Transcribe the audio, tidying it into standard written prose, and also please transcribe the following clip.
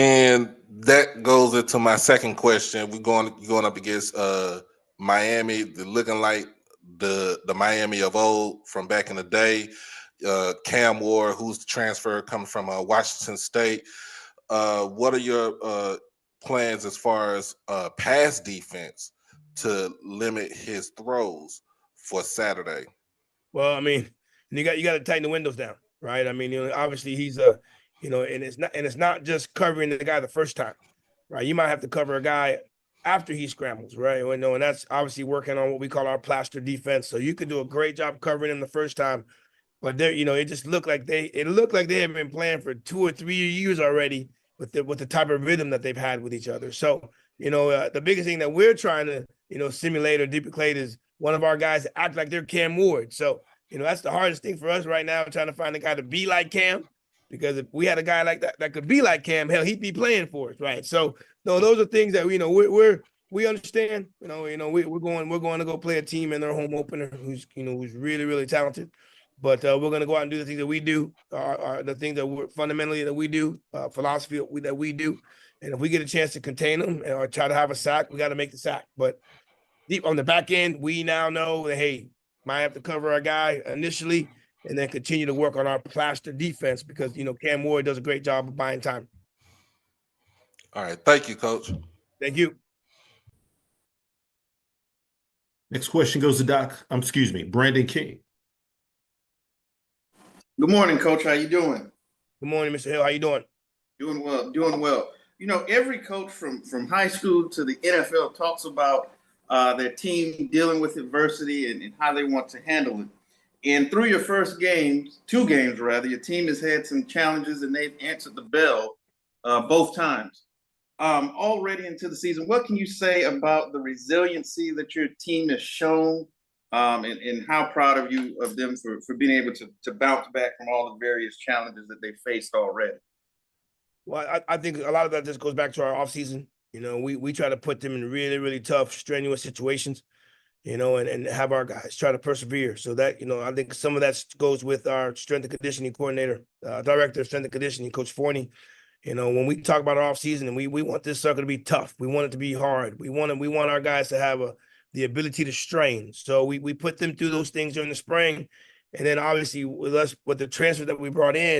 And that goes into my second question. We're going up against Miami, looking like the Miami of old from back in the day. Cam Ward, who's the transfer coming from Washington State. What are your plans as far as pass defense to limit his throws for Saturday? Well, I mean, you got to tighten the windows down, right? I mean, obviously he's and it's not just covering the guy the first time, right? You might have to cover a guy after he scrambles, right? And that's obviously working on what we call our plaster defense. So you could do a great job covering him the first time, but it just looked like they have been playing for 2 or 3 years already with the type of rhythm that they've had with each other. So the biggest thing that we're trying to simulate or duplicate is one of our guys act like they're Cam Ward. So that's the hardest thing for us right now, trying to find a guy to be like Cam. Because if we had a guy like that could be like Cam, hell, he'd be playing for us, right? So no, those are things that we understand. We're going to go play a team in their home opener who's really really talented. But we're going to go out and do the things that we do, the things that we're fundamentally that we do, philosophy that we do. And if we get a chance to contain them or try to have a sack, we got to make the sack. But deep on the back end, we now know that, hey, might have to cover our guy initially and then continue to work on our plaster defense because, Cam Ward does a great job of buying time. All right. Thank you, Coach. Thank you. Next question goes to Brandon King. Good morning, Coach. How you doing? Good morning, Mr. Hill. How you doing? Doing well. Every coach from high school to the NFL talks about their team dealing with adversity and how they want to handle it. And through your first two games rather, your team has had some challenges and they've answered the bell both times. Already into the season, what can you say about the resiliency that your team has shown? And how proud of them for being able to bounce back from all the various challenges that they faced already? Well, I think a lot of that just goes back to our offseason. We try to put them in really, really tough, strenuous situations, and have our guys try to persevere. So that, I think some of that goes with our strength and conditioning coordinator, director of strength and conditioning, Coach Forney. When we talk about our offseason and we want this circle to be tough, we want it to be hard. We want our guys to have the ability to strain. So we put them through those things during the spring. And then obviously with the transfer that we brought in,